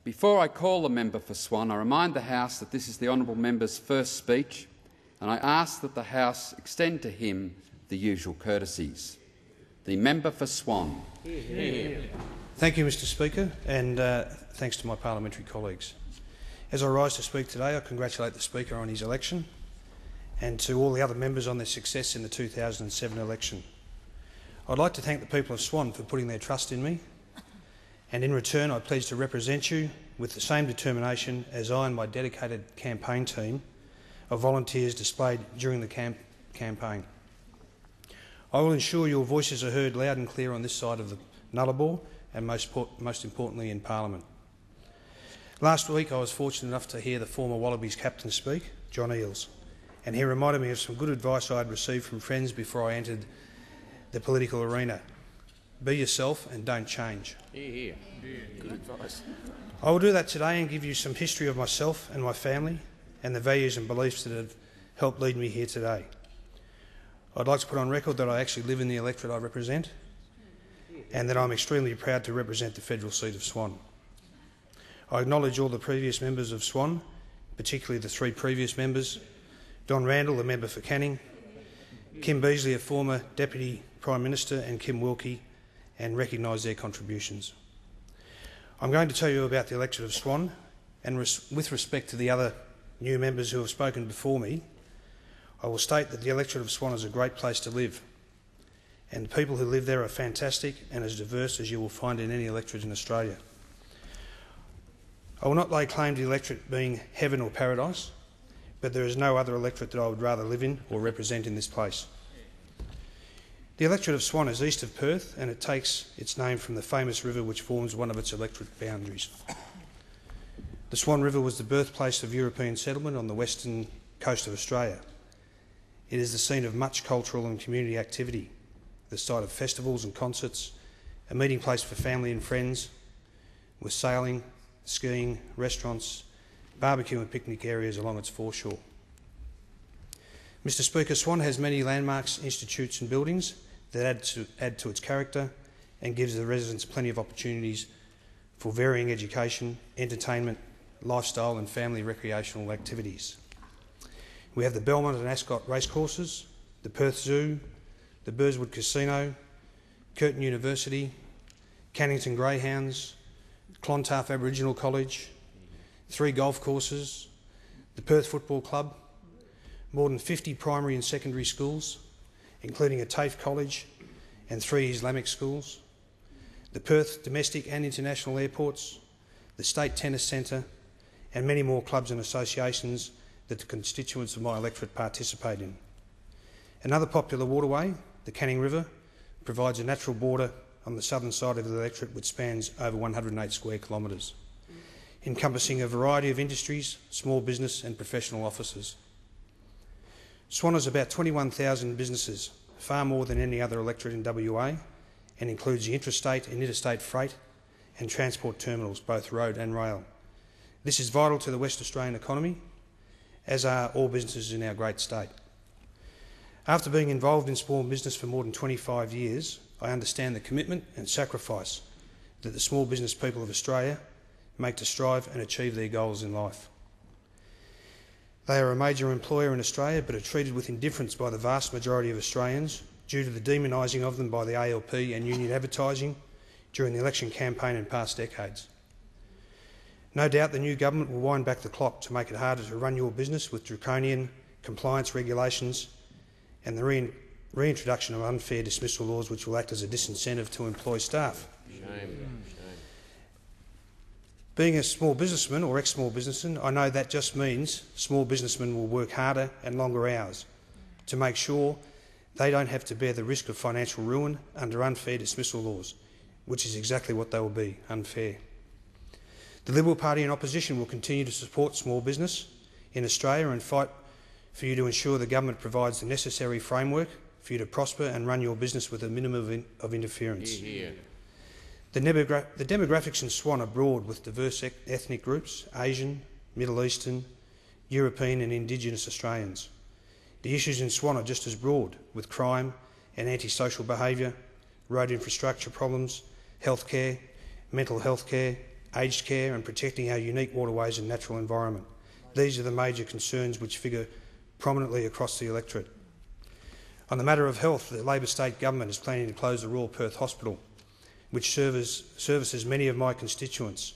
Before I call the member for Swan, I remind the House that this is the honourable member's first speech, and I ask that the House extend to him the usual courtesies. The member for Swan. Thank you, Mr Speaker, and thanks to my parliamentary colleagues. As I rise to speak today, I congratulate the Speaker on his election and to all the other members on their success in the 2007 election. I'd like to thank the people of Swan for putting their trust in me, and in return I pledge to represent you with the same determination as I and my dedicated campaign team of volunteers displayed during the campaign. I will ensure your voices are heard loud and clear on this side of the Nullarbor and most importantly in Parliament. Last week I was fortunate enough to hear the former Wallabies captain speak, John Eales, and he reminded me of some good advice I had received from friends before I entered the political arena. Be yourself and don't change. Good advice. I will do that today and give you some history of myself and my family and the values and beliefs that have helped lead me here today. I'd like to put on record that I actually live in the electorate I represent and that I'm extremely proud to represent the federal seat of Swan. I acknowledge all the previous members of Swan, particularly the three previous members, Don Randall, the member for Canning, Kim Beazley, a former Deputy Prime Minister, and Kim Wilkie, and recognise their contributions. I'm going to tell you about the electorate of Swan, and with respect to the other new members who have spoken before me, I will state that the electorate of Swan is a great place to live, and the people who live there are fantastic and as diverse as you will find in any electorate in Australia. I will not lay claim to the electorate being heaven or paradise, but there is no other electorate that I would rather live in or represent in this place. The electorate of Swan is east of Perth, and it takes its name from the famous river which forms one of its electorate boundaries. The Swan River was the birthplace of European settlement on the western coast of Australia. It is the scene of much cultural and community activity, the site of festivals and concerts, a meeting place for family and friends, with sailing, skiing, restaurants, barbecue and picnic areas along its foreshore. Mr Speaker, Swan has many landmarks, institutes and buildings that add to its character and gives the residents plenty of opportunities for varying education, entertainment, lifestyle and family recreational activities. We have the Belmont and Ascot racecourses, the Perth Zoo, the Burswood Casino, Curtin University, Cannington Greyhounds, Clontarf Aboriginal College, 3 golf courses, the Perth Football Club, more than 50 primary and secondary schools, including a TAFE college and 3 Islamic schools, the Perth domestic and international airports, the State Tennis Centre, and many more clubs and associations that the constituents of my electorate participate in. Another popular waterway, the Canning River, provides a natural border on the southern side of the electorate which spans over 108 square kilometres, encompassing a variety of industries, small business and professional offices. Swan has about 21,000 businesses, far more than any other electorate in WA, and includes the intrastate and interstate freight and transport terminals, both road and rail. This is vital to the West Australian economy, as are all businesses in our great state. After being involved in small business for more than 25 years, I understand the commitment and sacrifice that the small business people of Australia make to strive and achieve their goals in life. They are a major employer in Australia but are treated with indifference by the vast majority of Australians due to the demonising of them by the ALP and union advertising during the election campaign in past decades. No doubt the new government will wind back the clock to make it harder to run your business with draconian compliance regulations and the reintroduction of unfair dismissal laws which will act as a disincentive to employ staff. Shame. Being a small businessman or ex-small businessman, I know that just means small businessmen will work harder and longer hours to make sure they don't have to bear the risk of financial ruin under unfair dismissal laws, which is exactly what they will be, unfair. The Liberal Party in opposition will continue to support small business in Australia and fight for you to ensure the government provides the necessary framework for you to prosper and run your business with a minimum of interference. The demographics in Swan are broad, with diverse ethnic groups, Asian, Middle Eastern, European and Indigenous Australians. The issues in Swan are just as broad, with crime and antisocial behaviour, road infrastructure problems, healthcare, mental health care, aged care and protecting our unique waterways and natural environment. These are the major concerns which figure prominently across the electorate. On the matter of health, the Labor state government is planning to close the Royal Perth Hospital, which services many of my constituents.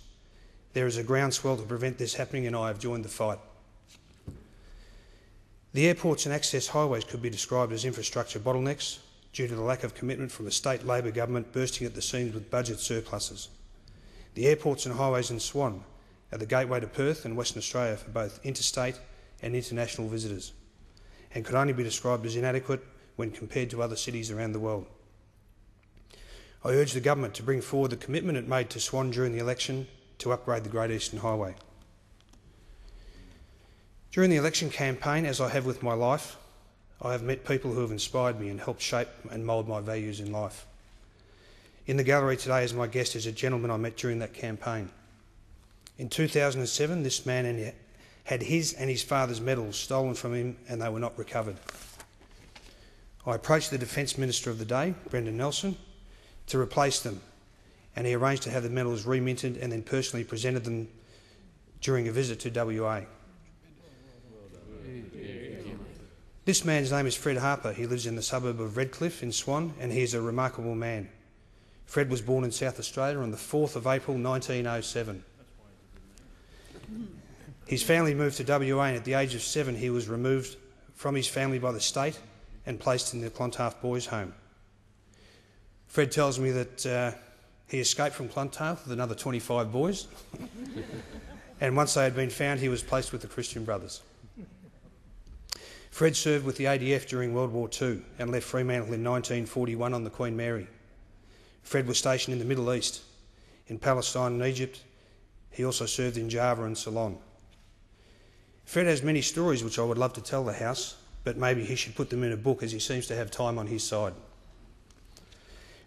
There is a groundswell to prevent this happening, and I have joined the fight. The airports and access highways could be described as infrastructure bottlenecks due to the lack of commitment from a state Labor government bursting at the seams with budget surpluses. The airports and highways in Swan are the gateway to Perth and Western Australia for both interstate and international visitors, and could only be described as inadequate when compared to other cities around the world. I urge the government to bring forward the commitment it made to Swan during the election to upgrade the Great Eastern Highway. During the election campaign, as I have with my life, I have met people who have inspired me and helped shape and mould my values in life. In the gallery today as my guest is a gentleman I met during that campaign. In 2007, this man had his and his father's medals stolen from him and they were not recovered. I approached the Defence Minister of the day, Brendan Nelson, to replace them, and he arranged to have the medals reminted and then personally presented them during a visit to WA. This man's name is Fred Harper. He lives in the suburb of Redcliffe in Swan, and he is a remarkable man. Fred was born in South Australia on the 4th of April 1907. His family moved to WA, and at the age of 7 he was removed from his family by the state and placed in the Clontarf Boys' Home. Fred tells me that he escaped from Clontarf with another 25 boys, and once they had been found, he was placed with the Christian Brothers. Fred served with the ADF during World War II and left Fremantle in 1941 on the Queen Mary. Fred was stationed in the Middle East, in Palestine and Egypt. He also served in Java and Ceylon. Fred has many stories which I would love to tell the House, but maybe he should put them in a book as he seems to have time on his side.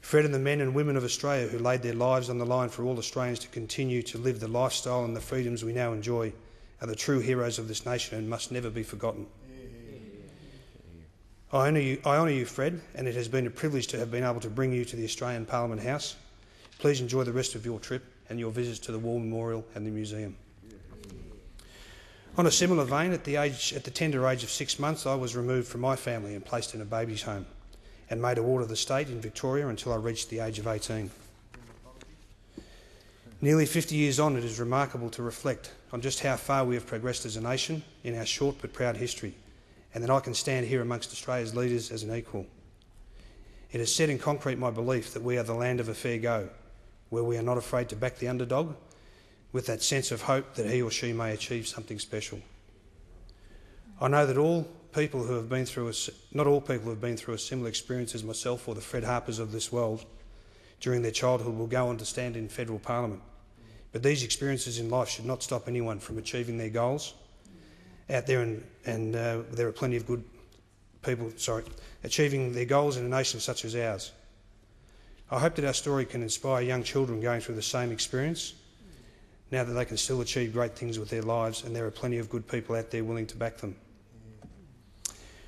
Fred and the men and women of Australia who laid their lives on the line for all Australians to continue to live the lifestyle and the freedoms we now enjoy are the true heroes of this nation and must never be forgotten. I honour you, Fred, and it has been a privilege to have been able to bring you to the Australian Parliament House. Please enjoy the rest of your trip and your visits to the War Memorial and the Museum. On a similar vein, at the tender age of 6 months, I was removed from my family and placed in a baby's home and made a ward of the state in Victoria until I reached the age of 18. Nearly 50 years on, it is remarkable to reflect on just how far we have progressed as a nation in our short but proud history, and that I can stand here amongst Australia's leaders as an equal. It has set in concrete my belief that we are the land of a fair go, where we are not afraid to back the underdog, with that sense of hope that he or she may achieve something special. I know that not all people who have been through a similar experience as myself or the Fred Harpers of this world during their childhood will go on to stand in federal parliament. But these experiences in life should not stop anyone from achieving their goals out there, and there are plenty of good people, achieving their goals in a nation such as ours. I hope that our story can inspire young children going through the same experience, now that they can still achieve great things with their lives, and there are plenty of good people out there willing to back them.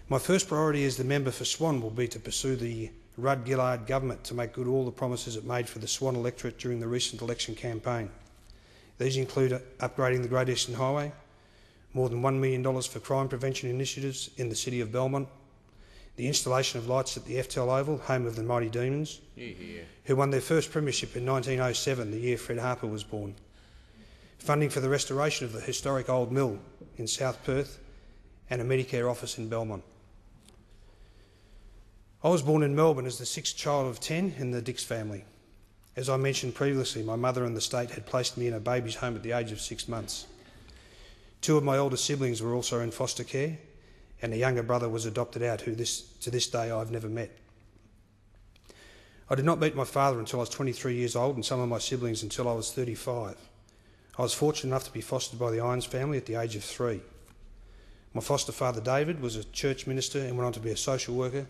My first priority as the member for Swan will be to pursue the Rudd-Gillard government to make good all the promises it made for the Swan electorate during the recent election campaign. These include upgrading the Great Eastern Highway, more than $1 million for crime prevention initiatives in the city of Belmont, the installation of lights at the FTEL Oval, home of the Mighty Demons, who won their first premiership in 1907, the year Fred Harper was born, funding for the restoration of the historic Old Mill in South Perth, and a Medicare office in Belmont. I was born in Melbourne as the sixth child of 10 in the Dix family. As I mentioned previously, my mother and the state had placed me in a baby's home at the age of 6 months. 2 of my older siblings were also in foster care, and a younger brother was adopted out, who to this day I've never met. I did not meet my father until I was 23 years old, and some of my siblings until I was 35. I was fortunate enough to be fostered by the Irons family at the age of 3. My foster father David was a church minister and went on to be a social worker,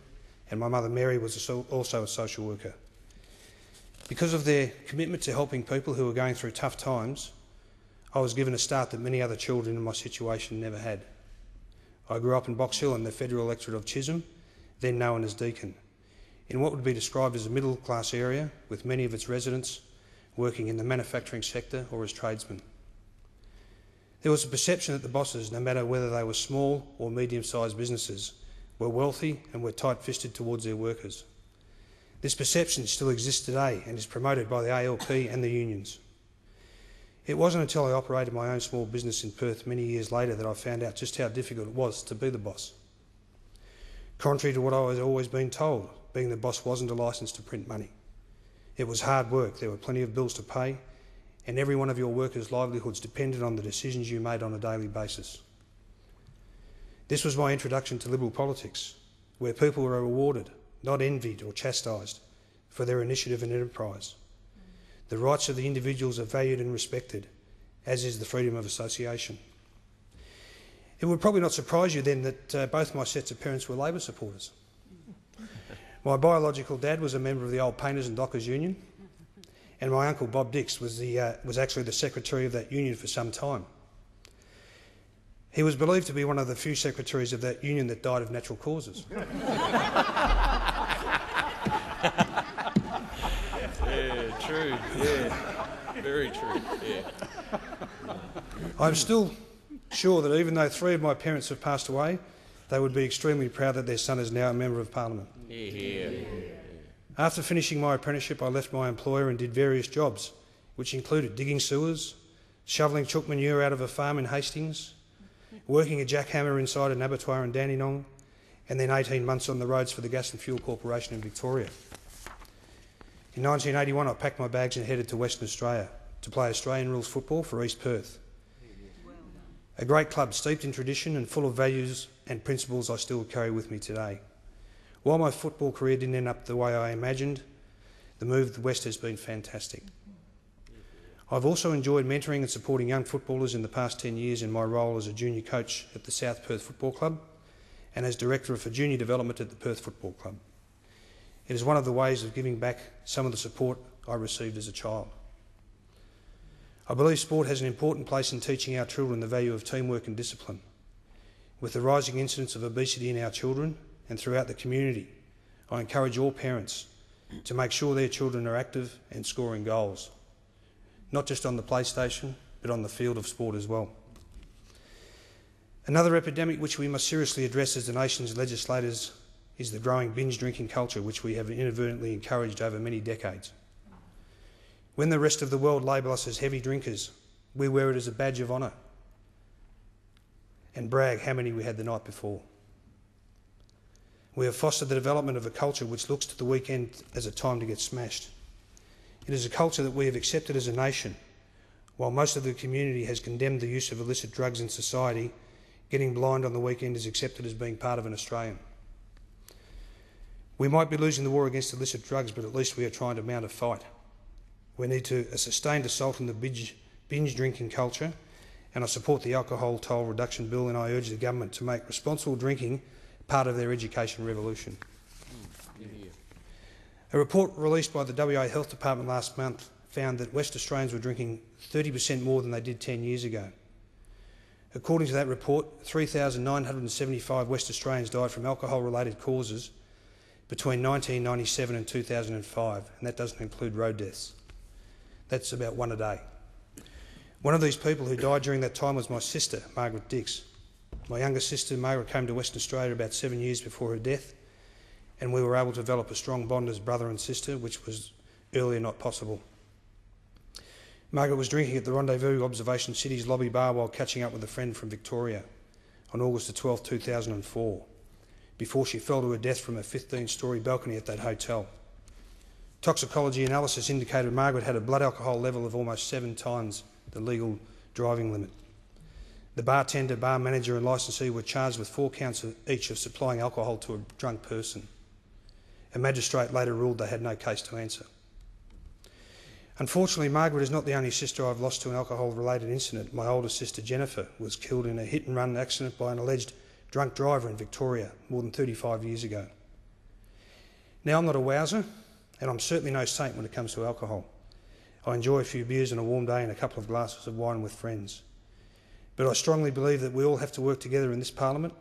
and my mother Mary was also a social worker. Because of their commitment to helping people who were going through tough times, I was given a start that many other children in my situation never had. I grew up in Box Hill in the federal electorate of Chisholm, then known as Deakin, in what would be described as a middle-class area, with many of its residents working in the manufacturing sector or as tradesmen. There was a perception that the bosses, no matter whether they were small or medium-sized businesses, were wealthy and were tight-fisted towards their workers. This perception still exists today and is promoted by the ALP and the unions. It wasn't until I operated my own small business in Perth many years later that I found out just how difficult it was to be the boss. Contrary to what I was always been told, being the boss wasn't a licence to print money. It was hard work, there were plenty of bills to pay, and every one of your workers' livelihoods depended on the decisions you made on a daily basis. This was my introduction to Liberal politics, where people were rewarded, not envied or chastised, for their initiative and enterprise. The rights of the individuals are valued and respected, as is the freedom of association. It would probably not surprise you then that both my sets of parents were Labor supporters. My biological dad was a member of the old Painters and Dockers Union, and my uncle Bob Dix was actually the secretary of that union for some time. He was believed to be one of the few secretaries of that union that died of natural causes. Yeah, true. Yeah, very true. Yeah. I'm still sure that even though 3 of my parents have passed away, they would be extremely proud that their son is now a Member of Parliament. Yeah. After finishing my apprenticeship, I left my employer and did various jobs, which included digging sewers, shovelling chook manure out of a farm in Hastings, working a jackhammer inside an abattoir in Dandenong, and then 18 months on the roads for the Gas and Fuel Corporation in Victoria. In 1981, I packed my bags and headed to Western Australia to play Australian rules football for East Perth. A great club steeped in tradition and full of values and principles I still carry with me today. While my football career didn't end up the way I imagined, the move to the West has been fantastic. I've also enjoyed mentoring and supporting young footballers in the past 10 years in my role as a junior coach at the South Perth Football Club and as Director for Junior Development at the Perth Football Club. It is one of the ways of giving back some of the support I received as a child. I believe sport has an important place in teaching our children the value of teamwork and discipline. With the rising incidence of obesity in our children and throughout the community, I encourage all parents to make sure their children are active and scoring goals, not just on the PlayStation, but on the field of sport as well. Another epidemic which we must seriously address as the nation's legislators is the growing binge drinking culture which we have inadvertently encouraged over many decades. When the rest of the world label us as heavy drinkers, we wear it as a badge of honour and brag how many we had the night before. We have fostered the development of a culture which looks to the weekend as a time to get smashed. It is a culture that we have accepted as a nation. While most of the community has condemned the use of illicit drugs in society, getting blind on the weekend is accepted as being part of an Australian. We might be losing the war against illicit drugs, but at least we are trying to mount a fight. We need a sustained assault on the binge drinking culture, and I support the alcohol toll reduction bill, and I urge the government to make responsible drinking part of their education revolution. A report released by the WA Health Department last month found that West Australians were drinking 30% more than they did 10 years ago. According to that report, 3,975 West Australians died from alcohol-related causes between 1997 and 2005, and that doesn't include road deaths. That's about 1 a day. One of these people who died during that time was my sister, Margaret Dix. My younger sister, Margaret, came to Western Australia about 7 years before her death, and we were able to develop a strong bond as brother and sister, which was earlier not possible. Margaret was drinking at the Rendezvous Observation City's lobby bar while catching up with a friend from Victoria on August 12, 2004, before she fell to her death from a 15-storey balcony at that hotel. Toxicology analysis indicated Margaret had a blood alcohol level of almost 7 times the legal driving limit. The bartender, bar manager and licensee were charged with 4 counts each of supplying alcohol to a drunk person. A magistrate later ruled they had no case to answer. Unfortunately, Margaret is not the only sister I've lost to an alcohol-related incident. My older sister, Jennifer, was killed in a hit-and-run accident by an alleged drunk driver in Victoria more than 35 years ago. Now, I'm not a wowser, and I'm certainly no saint when it comes to alcohol. I enjoy a few beers on a warm day and a couple of glasses of wine with friends. But I strongly believe that we all have to work together in this Parliament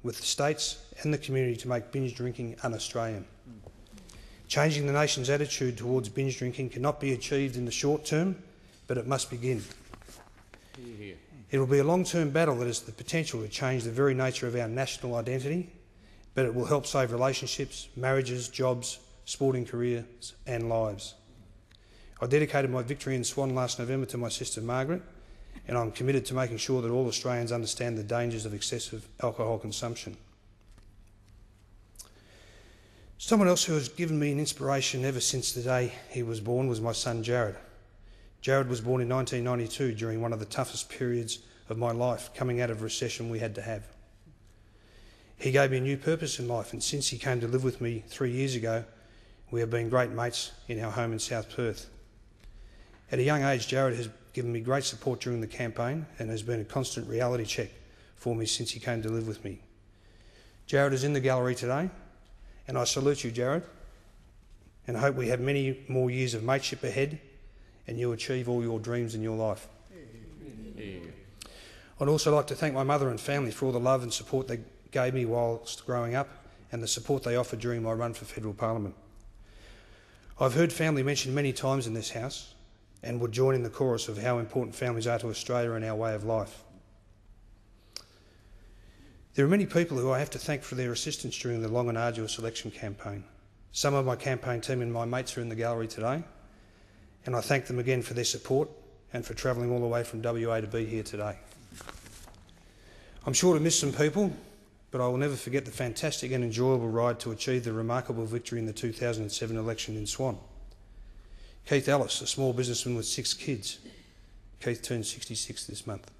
with the states and the community to make binge drinking un-Australian. Changing the nation's attitude towards binge drinking cannot be achieved in the short term, but it must begin. It will be a long-term battle that has the potential to change the very nature of our national identity, but it will help save relationships, marriages, jobs, sporting careers and lives. I dedicated my victory in Swan last November to my sister Margaret, and I'm committed to making sure that all Australians understand the dangers of excessive alcohol consumption. Someone else who has given me an inspiration ever since the day he was born was my son Jared. Jared was born in 1992 during one of the toughest periods of my life, coming out of a recession we had to have. He gave me a new purpose in life, and since he came to live with me 3 years ago, we have been great mates in our home in South Perth. At a young age, Jared has given me great support during the campaign and has been a constant reality check for me since he came to live with me. Jared is in the gallery today, and I salute you, Jared, and I hope we have many more years of mateship ahead and you achieve all your dreams in your life. I'd also like to thank my mother and family for all the love and support they gave me whilst growing up and the support they offered during my run for federal parliament. I've heard family mentioned many times in this House and would join in the chorus of how important families are to Australia and our way of life. There are many people who I have to thank for their assistance during the long and arduous election campaign. Some of my campaign team and my mates are in the gallery today, and I thank them again for their support and for travelling all the way from WA to be here today. I'm sure to miss some people, but I will never forget the fantastic and enjoyable ride to achieve the remarkable victory in the 2007 election in Swan. Keith Ellis, a small businessman with 6 kids. Keith turned 66 this month.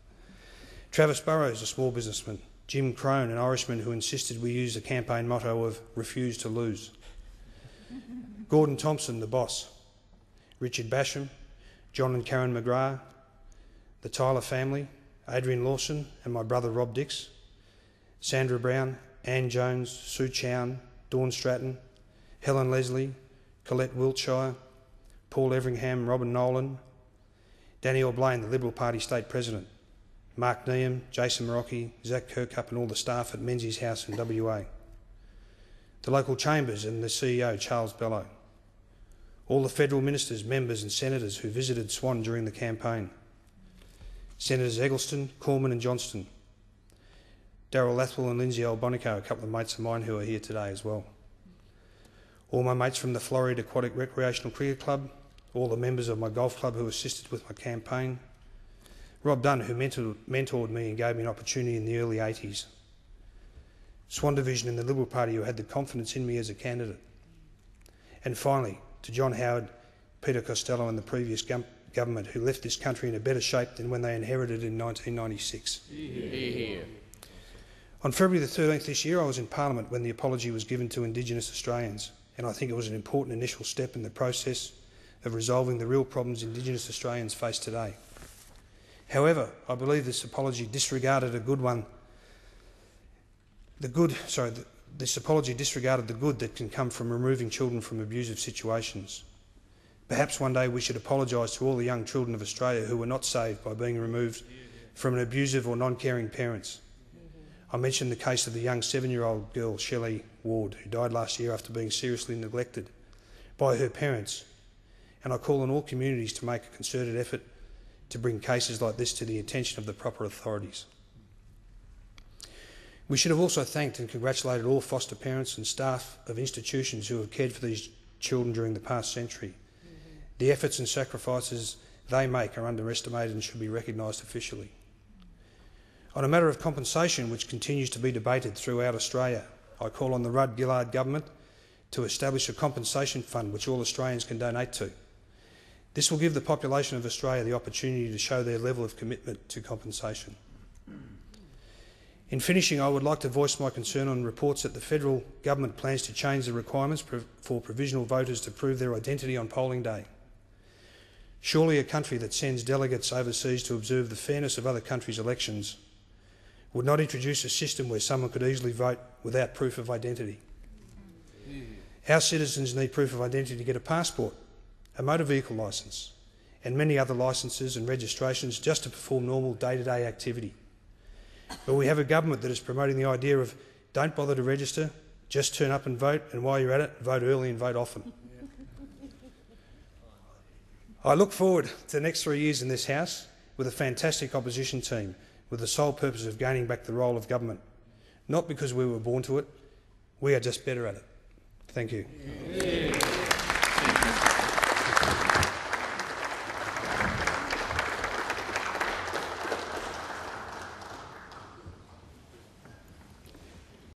Travis Burrows, a small businessman. Jim Crone, an Irishman who insisted we use the campaign motto of refuse to lose. Gordon Thompson, the boss. Richard Basham, John and Karen McGrath, the Tyler family, Adrian Lawson and my brother Rob Dix, Sandra Brown, Anne Jones, Sue Chown, Dawn Stratton, Helen Leslie, Colette Wiltshire, Paul Everingham, Robin Nolan, Danielle Blaine, the Liberal Party State President, Mark Neame, Jason Morocchi, Zach Kirkup and all the staff at Menzies House in WA, the local chambers and the CEO, Charles Bellow, all the federal ministers, members and senators who visited Swan during the campaign, Senators Eggleston, Cormann and Johnston, Darryl Lathwell and Lindsay Albonico, a couple of mates of mine who are here today as well, all my mates from the Florida Aquatic Recreational Cricket Club, all the members of my golf club who assisted with my campaign, Rob Dunn, who mentored me and gave me an opportunity in the early 80s, Swan Division in the Liberal Party who had the confidence in me as a candidate, and finally to John Howard, Peter Costello and the previous government who left this country in a better shape than when they inherited it in 1996. On February the 13th this year I was in Parliament when the apology was given to Indigenous Australians, and I think it was an important initial step in the process of resolving the real problems Indigenous Australians face today. However, I believe this apology disregarded the good that can come from removing children from abusive situations. Perhaps one day we should apologise to all the young children of Australia who were not saved by being removed from an abusive or non-caring parents. I mentioned the case of the young 7-year-old girl, Shelley Ward, who died last year after being seriously neglected by her parents, and I call on all communities to make a concerted effort to bring cases like this to the attention of the proper authorities. We should have also thanked and congratulated all foster parents and staff of institutions who have cared for these children during the past century. The efforts and sacrifices they make are underestimated and should be recognised officially. On a matter of compensation, which continues to be debated throughout Australia, I call on the Rudd-Gillard government to establish a compensation fund which all Australians can donate to. This will give the population of Australia the opportunity to show their level of commitment to compensation. In finishing, I would like to voice my concern on reports that the federal government plans to change the requirements for provisional voters to prove their identity on polling day. Surely a country that sends delegates overseas to observe the fairness of other countries' elections would not introduce a system where someone could easily vote without proof of identity. Our citizens need proof of identity to get a passport, a motor vehicle licence and many other licences and registrations just to perform normal day-to-day activity. But we have a government that is promoting the idea of don't bother to register, just turn up and vote, and while you're at it, vote early and vote often. I look forward to the next 3 years in this House with a fantastic opposition team with the sole purpose of gaining back the role of government. Not because we were born to it, we are just better at it. Thank you.